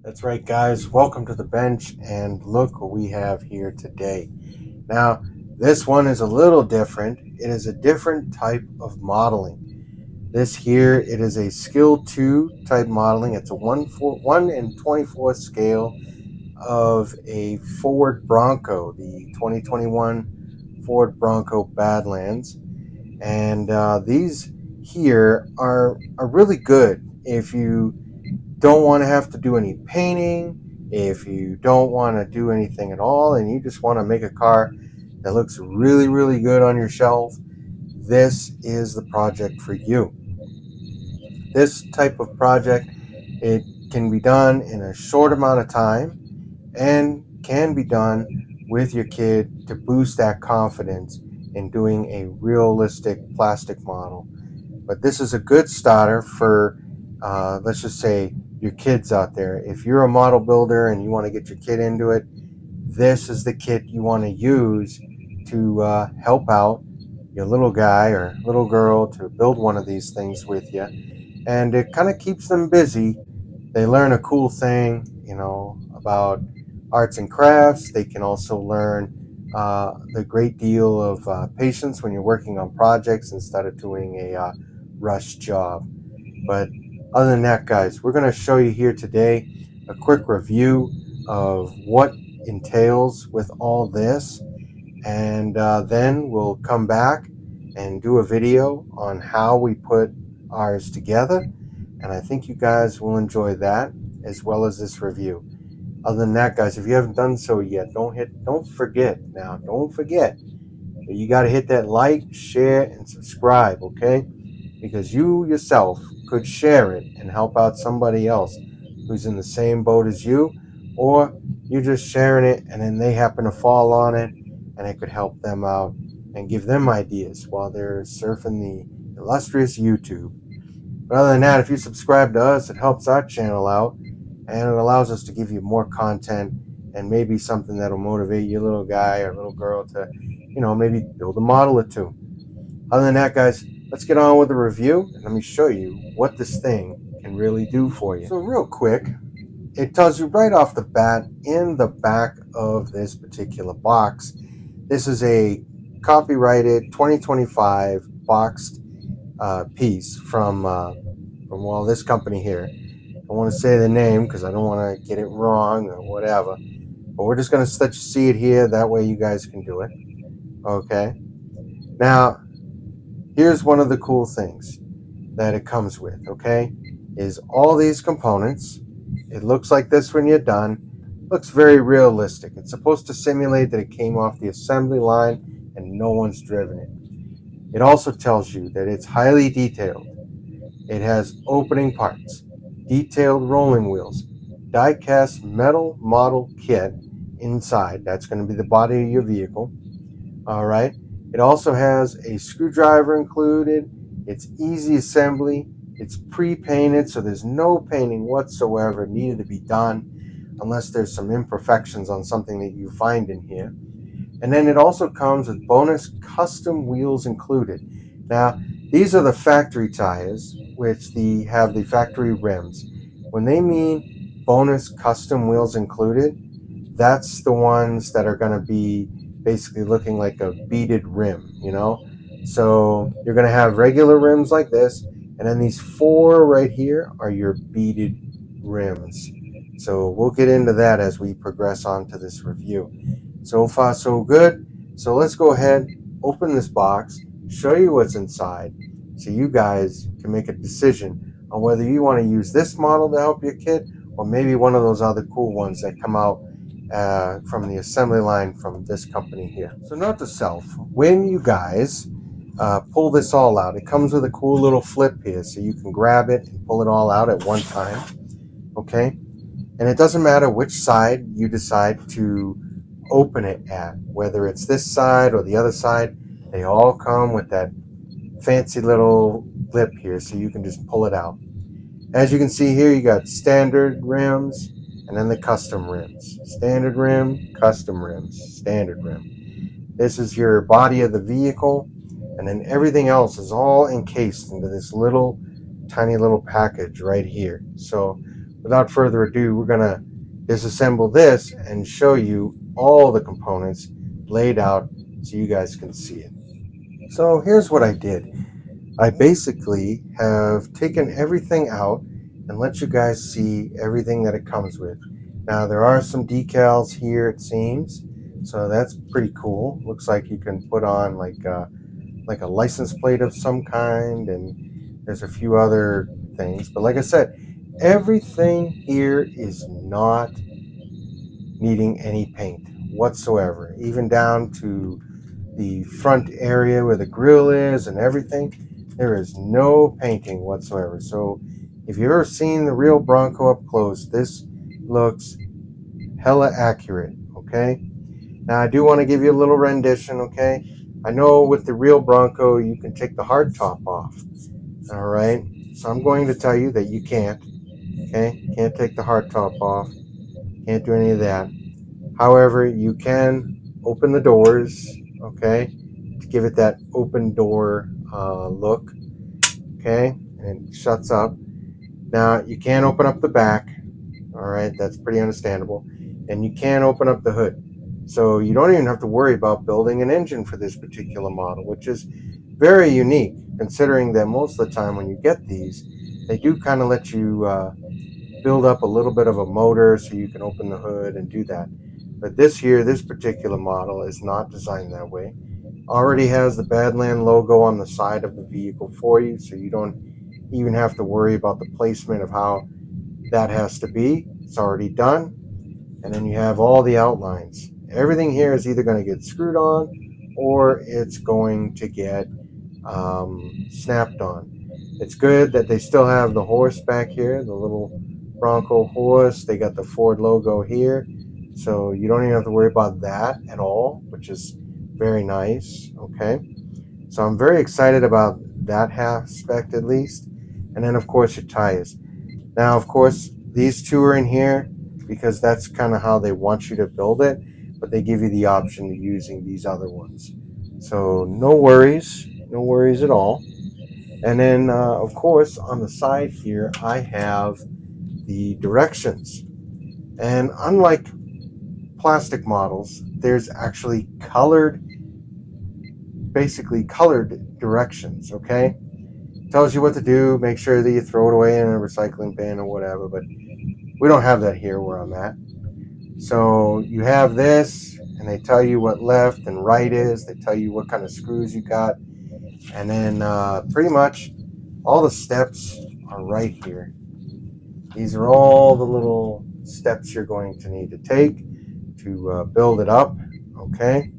That's right, guys. Welcome to the bench, and look what we have here today. Now, this one is a little different. It is a different type of modeling. This here, it is a skill 2 type modeling. It's a 1 in 24 scale of a Ford Bronco, the 2021 Ford Bronco Badlands. And these here are really good if you don't want to have to do any painting, if you don't want to do anything at all, and you just want to make a car that looks really, really good on your shelf, this is the project for you. This type of project, it can be done in a short amount of time and can be done with your kid to boost that confidence in doing a realistic plastic model. But this is a good starter for, let's just say, your kids out there. If you're a model builder and you want to get your kid into it, this is the kit you want to use to help out your little guy or little girl to build one of these things with you. And it kind of keeps them busy. They learn a cool thing, about arts and crafts. They can also learn the great deal of patience when you're working on projects instead of doing a rush job. But other than that, guys, we're going to show you here today a quick review of what entails with all this. And then we'll come back and do a video on how we put ours together. And I think you guys will enjoy that as well as this review. Other than that, guys, if you haven't done so yet, don't forget now, don't forget that you got to hit that like, share, and subscribe, okay? Because you yourself could share it and help out somebody else who's in the same boat as you, or you're just sharing it and then they happen to fall on it and it could help them out and give them ideas while they're surfing the illustrious YouTube. But other than that, if you subscribe to us, it helps our channel out and it allows us to give you more content and maybe something that'll motivate your little guy or little girl to, maybe build a model or two. Other than that, guys, let's get on with the review and let me show you what this thing can really do for you. So real quick, it tells you right off the bat in the back of this particular box, this is a copyrighted 2025 boxed piece from this company here. I want to say the name because I don't want to get it wrong or whatever. But we're just going to let you see it here. That way you guys can do it. Okay. Now, here's one of the cool things that it comes with, okay, is all these components. It looks like this when you're done. Looks very realistic. It's supposed to simulate that it came off the assembly line and no one's driven it. It also tells you that it's highly detailed. It has opening parts, detailed rolling wheels, die-cast metal model kit inside. That's going to be the body of your vehicle. All right. It also has a screwdriver included. It's easy assembly. It's pre-painted, so there's no painting whatsoever needed to be done unless there's some imperfections on something that you find in here. And then it also comes with bonus custom wheels included. Now, these are the factory tires, which have the factory rims. When they mean bonus custom wheels included, that's the ones that are going to be basically looking like a beaded rim, So you're going to have regular rims like this, and then these 4 right here are your beaded rims. So we'll get into that as we progress on to this review. So far, so good. So let's go ahead, open this box, show you what's inside, so you guys can make a decision on whether you want to use this model to help your kid, or maybe one of those other cool ones that come out from the assembly line from this company here. So note to self, when you guys pull this all out, it comes with a cool little flip here, so you can grab it and pull it all out at one time, okay? And it doesn't matter which side you decide to open it at, whether it's this side or the other side, they all come with that fancy little lip here, so you can just pull it out. As you can see here, you got standard rims and then the custom rims. Standard rim, custom rims, standard rim. This is your body of the vehicle, and then everything else is all encased into this little tiny little package right here. So without further ado, we're gonna disassemble this and show you all the components laid out so you guys can see it. So here's what I did. I basically have taken everything out and let you guys see everything that it comes with. Now there are some decals here, it seems, so that's pretty cool. Looks like you can put on like a license plate of some kind, and there's a few other things. But like I said, everything here is not needing any paint whatsoever, even down to the front area where the grill is and everything. There is no painting whatsoever. So if you've ever seen the real Bronco up close, this looks hella accurate. Okay, now I do want to give you a little rendition. Okay, I know with the real Bronco you can take the hard top off. All right, so I'm going to tell you that you can't. Okay, can't take the hard top off, can't do any of that. However, you can open the doors, okay, to give it that open door look, okay, and it shuts up. Now, you can open up the back, all right, that's pretty understandable, and you can open up the hood. So you don't even have to worry about building an engine for this particular model, which is very unique, considering that most of the time when you get these, they do kind of let you build up a little bit of a motor so you can open the hood and do that. But this particular model is not designed that way. Already has the Badland logo on the side of the vehicle for you, so you don't even have to worry about the placement of how that has to be. It's already done. And then you have all the outlines. Everything here is either going to get screwed on or it's going to get snapped on. It's good that they still have the horse back here, the little Bronco horse. They got the Ford logo here, so you don't even have to worry about that at all, which is very nice. Okay, so I'm very excited about that aspect at least. And then of course your tires. Now of course these two are in here because that's kind of how they want you to build it, but they give you the option of using these other ones. So no worries at all. And then, of course, on the side here, I have the directions. And unlike plastic models, there's actually basically colored directions, okay? Tells you what to do, make sure that you throw it away in a recycling bin or whatever, but we don't have that here where I'm at. So you have this, and they tell you what left and right is, they tell you what kind of screws you got, and then pretty much all the steps are right here. These are all the little steps you're going to need to take to build it up, okay?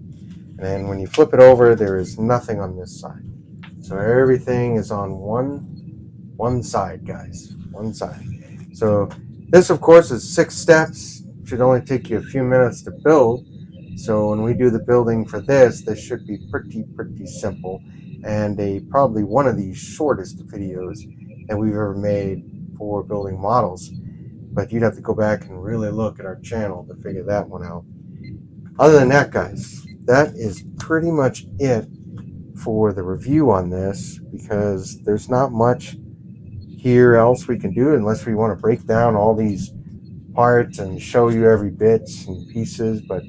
And then when you flip it over, there is nothing on this side. So everything is on one side, guys, one side. So this, of course, is 6 steps. Should only take you a few minutes to build. So when we do the building for this should be pretty simple, and probably one of the shortest videos that we've ever made for building models. But you'd have to go back and really look at our channel to figure that one out. Other than that, guys, that is pretty much it for the review on this, because there's not much here else we can do unless we want to break down all these parts and show you every bits and pieces. But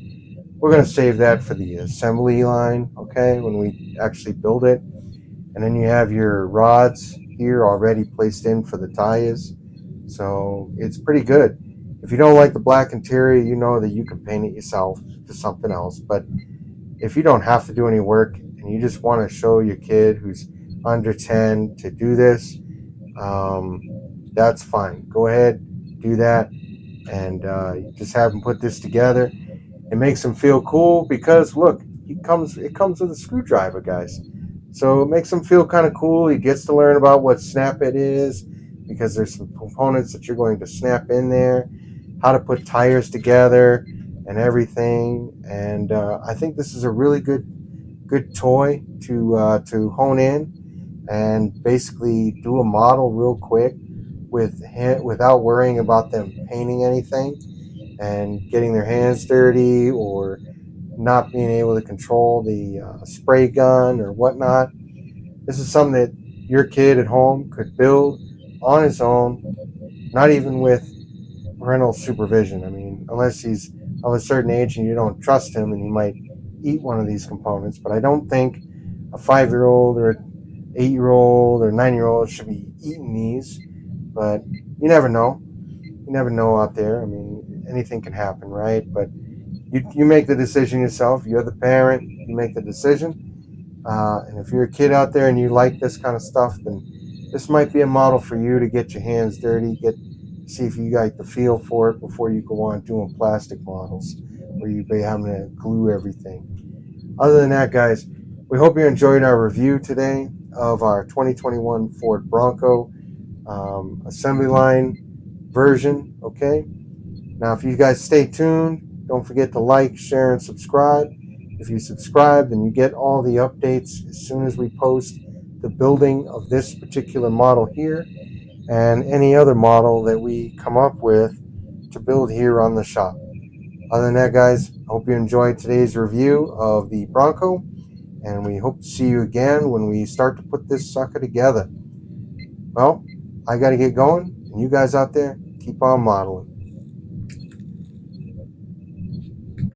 we're going to save that for the assembly line, okay, when we actually build it. And then you have your rods here already placed in for the tires. So it's pretty good. If you don't like the black interior, you know that you can paint it yourself to something else. But if you don't have to do any work and you just want to show your kid who's under 10 to do this, that's fine. Go ahead, do that, and just have them put this together. It makes them feel cool because look, it comes with a screwdriver, guys. So it makes him feel kind of cool. He gets to learn about what snap it is, because there's some components that you're going to snap in there, how to put tires together and everything. And I think this is a really good toy to hone in and basically do a model real quick without worrying about them painting anything and getting their hands dirty or not being able to control the spray gun or whatnot. This is something that your kid at home could build on his own, not even with parental supervision. I mean, unless he's of a certain age and you don't trust him, and he might eat one of these components. But I don't think a 5-year-old or an 8-year-old or 9-year-old should be eating these. But you never know. You never know out there. I mean, anything can happen, right? But you make the decision yourself. You're the parent. You make the decision. And if you're a kid out there and you like this kind of stuff, then this might be a model for you to get your hands dirty, see if you got the feel for it before you go on doing plastic models where you be having to glue everything. Other than that, guys, we hope you enjoyed our review today of our 2021 Ford Bronco assembly line version. Okay. Now, if you guys stay tuned, don't forget to like, share, and subscribe. If you subscribe, then you get all the updates as soon as we post the building of this particular model here and any other model that we come up with to build here on the shop. Other than that, guys, I hope you enjoyed today's review of the Bronco, and we hope to see you again when we start to put this sucker together. Well, I got to get going, and you guys out there, keep on modeling.